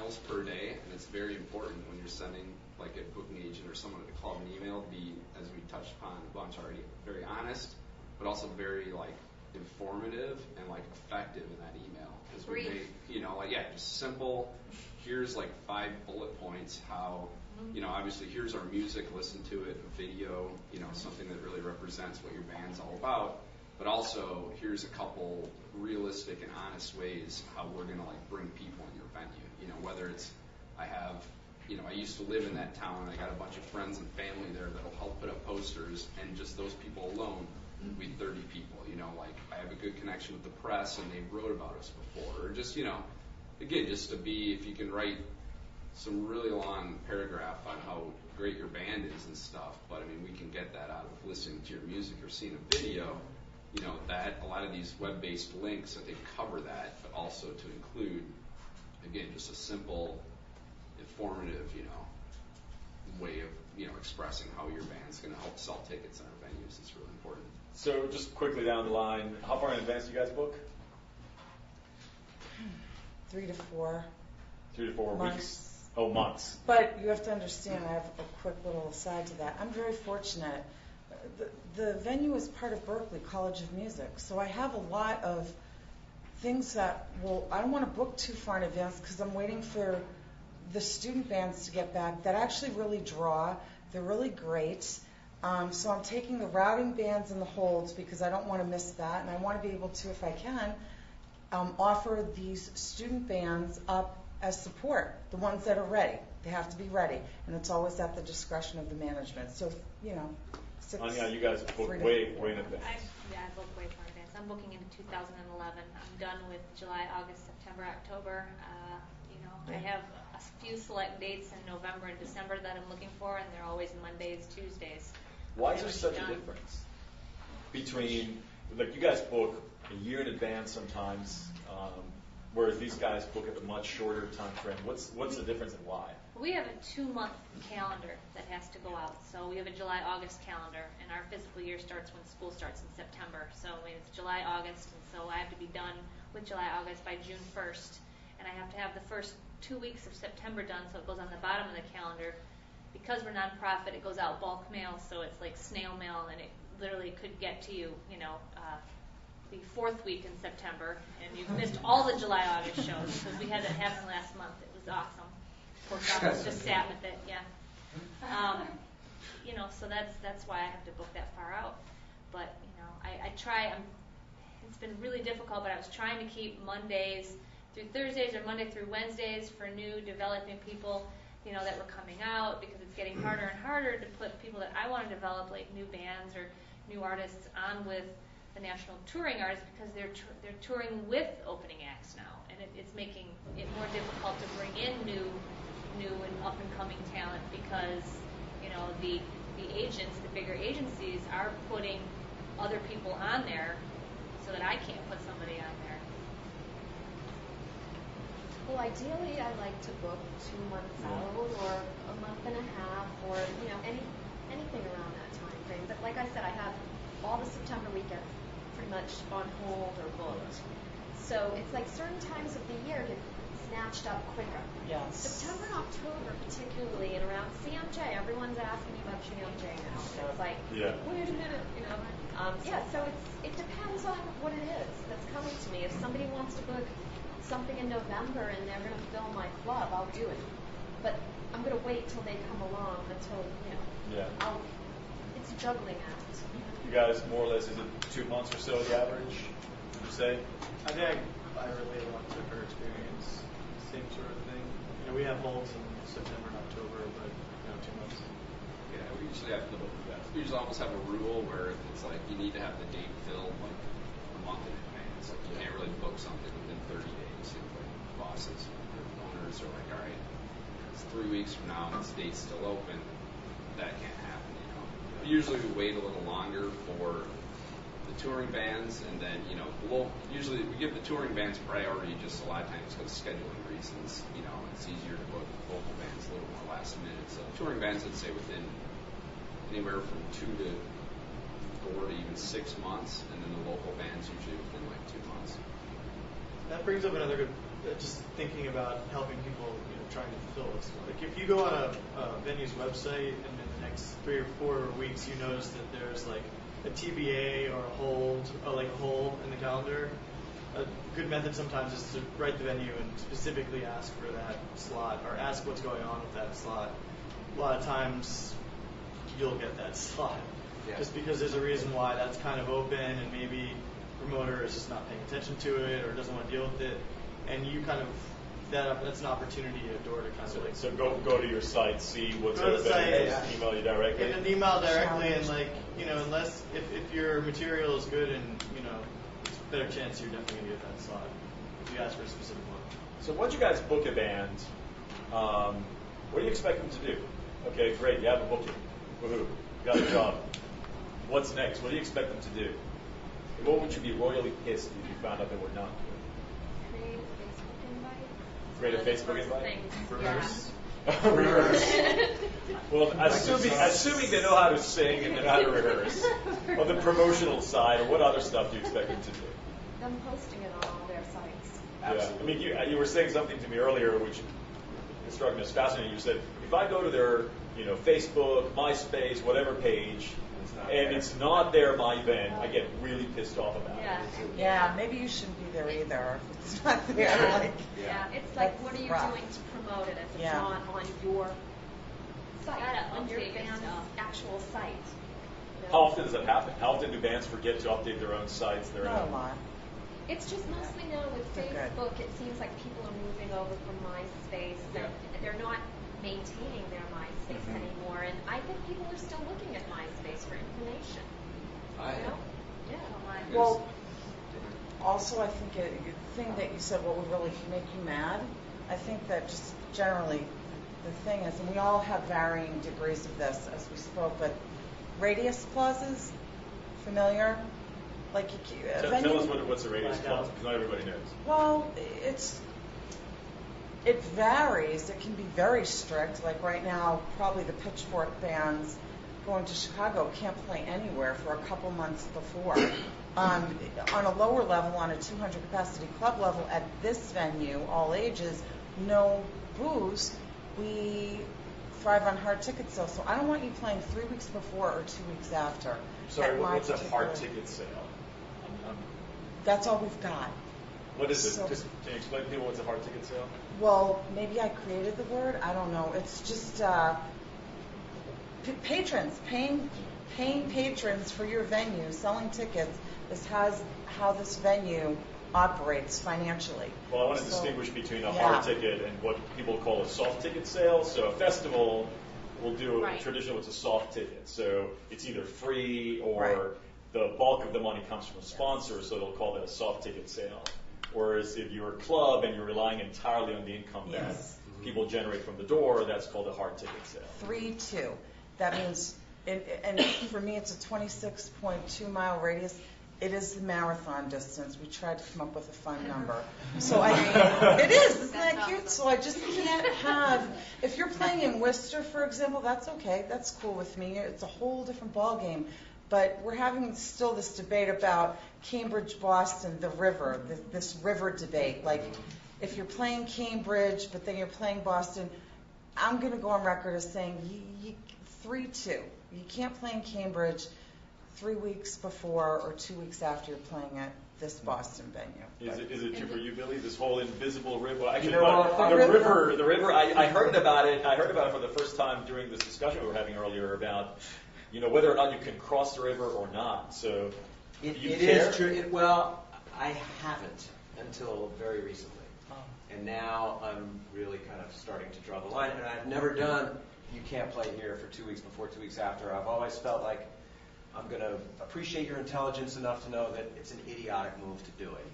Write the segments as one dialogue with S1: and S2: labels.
S1: emails per day, and it's very important when you're sending like a booking agent or someone at the club an email to be, as we touched upon a bunch already, very honest, but also very like informative and like effective in that email. Because we make, you know, like, yeah, just simple. Here's like 5 bullet points. How, you know, obviously here's our music. Listen to it. A video. You know, something that really represents what your band's all about. But also here's a couple realistic and honest ways how we're gonna like bring people in your venue. You know, whether it's I used to live in that town and I got a bunch of friends and family there that'll help put up posters, and just those people alone will be 30 people. You know, like I have a good connection with the press and they wrote about us before. Or just, you know, again, just to be, if you can write some really long paragraph on how great your band is and stuff, but I mean, we can get that out of listening to your music or seeing a video. You know, that a lot of these web-based links that they cover that, but also to include, again, just a simple, informative, you know, way of, you know, expressing how your band's going to help sell tickets in our venues is really important.
S2: So just quickly down the line, how far in advance do you guys book?
S3: 3 to 4.
S2: 3 to 4
S3: months.
S2: weeks. Oh, months.
S3: But you have to understand, I have a quick little aside to that. I'm very fortunate. The venue is part of Berklee College of Music, so I have a lot of things that I don't want to book too far in advance because I'm waiting for the student bands to get back that actually really draw. They're really great. So I'm taking the routing bands and the holds because I don't want to miss that, and I want to be able to, if I can, offer these student bands up as support, the ones that are ready. They have to be ready, and it's always at the discretion of the management. So, you know,
S2: Anya, you guys book way in advance.
S4: I book way far in advance. I'm booking into 2011. I'm done with July, August, September, October. I have a few select dates in November and December that I'm looking for, and they're always Mondays, Tuesdays.
S2: Why is there such a difference between, like, you guys book a year in advance sometimes, whereas these guys book at a much shorter time frame? What's the difference and why?
S4: We have a 2-month calendar that has to go out. So we have a July-August calendar, and our fiscal year starts when school starts in September. So it's July-August, and so I have to be done with July-August by June 1st. And I have to have the first 2 weeks of September done, so it goes on the bottom of the calendar. Because we're nonprofit, it goes out bulk mail, so it's like snail mail, and it literally could get to you, the 4th week in September, and you've missed all the July-August shows because we had that happen last month. It was awesome. Poor Carlos just sat with it, yeah. So that's why I have to book that far out. But I try. It's been really difficult, but I was trying to keep Mondays through Thursdays or Monday through Wednesdays for new developing people, that were coming out, because it's getting harder and harder to put people that I want to develop, like new bands or new artists, on with the national touring artists, because they're touring with opening acts now, and it's making it more difficult to bring in new and up and coming talent, because the agents, the bigger agencies, are putting other people on there, so that I can't put somebody on there.
S5: Well, ideally, I like to book 2 months out, or a month and a half, or anything around that time frame. But like I said, I have all the September weekends pretty much on hold or booked. So it's like certain times of the year get snatched up quicker.
S3: Yes.
S5: September and October, particularly, and around CMJ, everyone's asking me about CMJ now. So it's like, wait a minute, So it depends on what it is that's coming to me. If somebody wants to book something in November and they're going to fill my club, I'll do it. But I'm going to wait till they come along until, it's a juggling act.
S2: You guys, more or less, is it 2 months or so the average, would you say?
S6: I think I relate a lot to her experience. Same sort of thing. We have holds in September and October, but 2 months.
S1: Yeah, we usually have we usually almost have a rule where it's like you need to have the date filled like a month in advance. Like you can't really book something within 30 days. Bosses or owners are like, all right, it's 3 weeks from now and this date's still open. That can't happen, Usually we wait a little longer for the touring bands, and then, usually we give the touring bands priority just a lot of times because of scheduling reasons. It's easier to book local bands a little more last minute. So touring bands, I'd say within anywhere from 2 to 4 to even 6 months, and then the local bands usually within like 2 months.
S6: That brings up another good, just thinking about helping people trying to fulfill is like if you go on a venue's website and in the next 3 or 4 weeks you notice that there's like a TBA or a hold in the calendar, a good method sometimes is to write the venue and specifically ask for that slot or ask what's going on with that slot. A lot of times you'll get that slot just because there's a reason why that's kind of open and maybe the promoter is just not paying attention to it or doesn't want to deal with it, and you kind of that's an opportunity, a door to kind of like.
S2: So go to your site, see what's
S6: Go to the
S2: open,
S6: site,
S2: email you directly.
S6: And email directly, and like unless if your material is good and it's a better chance you're definitely gonna get that slot if you ask for a specific one.
S2: So once you guys book a band, what do you expect them to do? Okay, great, you have a booking. Woohoo, you got a job. What's next? What do you expect them to do? What would you be royally pissed if you found out they were not doing? Create a Facebook invite?
S6: Reverse.
S2: Rehearse. Well, assuming they know how to sing and they know how to rehearse. On the promotional side, or what other stuff do you expect them to do?
S5: Them posting it on all their sites.
S2: Absolutely. Yeah. I mean, you were saying something to me earlier, which struck me as fascinating. You said, if I go to their, Facebook, MySpace, whatever page, and it's not there, my event, I get really pissed off about it.
S3: Yeah, maybe you shouldn't be there either if it's not there.
S5: It's like, what are you doing to promote it if it's not on your site, on your band's actual site?
S2: How often does that happen? How often do bands forget to update their own sites?
S3: Not a lot.
S5: It's just mostly now with Facebook, it seems like people are moving over from MySpace. They're not maintaining their MySpace anymore, and I think people are still looking at MySpace for information.
S3: Well, also I think a thing that you said, what would really make you mad, I think that just generally the thing is, and we all have varying degrees of this as we spoke, but radius clauses, familiar? Like
S2: Tell us what's a radius clause, because not everybody knows.
S3: Well, it varies. It can be very strict. Like right now, probably the Pitchfork bands going to Chicago can't play anywhere for a couple months before. On a lower level, on a 200 capacity club level, at this venue, all ages, no booze. We thrive on hard ticket sales. So I don't want you playing 3 weeks before or 2 weeks after.
S2: Sorry, what's a hard ticket sale?
S3: That's all we've got.
S2: What is it? Can you explain to people what's a hard ticket sale?
S3: Well, maybe I created the word. I don't know. It's just patrons, paying patrons for your venue, selling tickets. This has how this venue operates financially.
S2: Well, I want to distinguish between a hard ticket and what people call a soft ticket sale. So a festival will do traditionally what's a soft ticket. So it's either free or the bulk of the money comes from a sponsor, so they'll call that a soft ticket sale. Whereas if you're a club and you're relying entirely on the income that people generate from the door, that's called a hard ticket sale.
S3: 3-2. That means, and for me, it's a 26.2 mile radius. It is the marathon distance. We tried to come up with a fun number. So I mean, it is. Isn't that cute? Awesome. So I just can't have. If you're playing in Worcester, for example, that's okay. That's cool with me. It's a whole different ballgame. But we're having still this debate about Cambridge, Boston, the river, this river debate. Like, if you're playing Cambridge, but then you're playing Boston, I'm going to go on record as saying 3-2. You can't play in Cambridge 3 weeks before or 2 weeks after you're playing at this Boston venue.
S2: Is it true for you, Billy? This whole invisible river. Actually,
S3: the
S2: river. I heard about it. I heard about it for the first time during this discussion we were having earlier about, whether or not you can cross the river or not. So,
S7: it is true. Well, I haven't until very recently, and now I'm really kind of starting to draw the line. And I've never done. You can't play here for 2 weeks before, 2 weeks after. I've always felt like I'm going to appreciate your intelligence enough to know that it's an idiotic move to do it.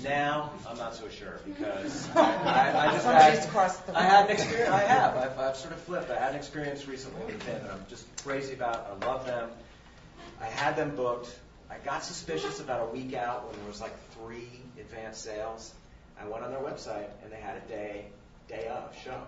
S7: Now, I'm not so sure because I just had an experience. I've sort of flipped. I had an experience recently with them that I'm just crazy about. I love them. I had them booked. I got suspicious about a week out when there was like 3 advanced sales. I went on their website and they had a day of show.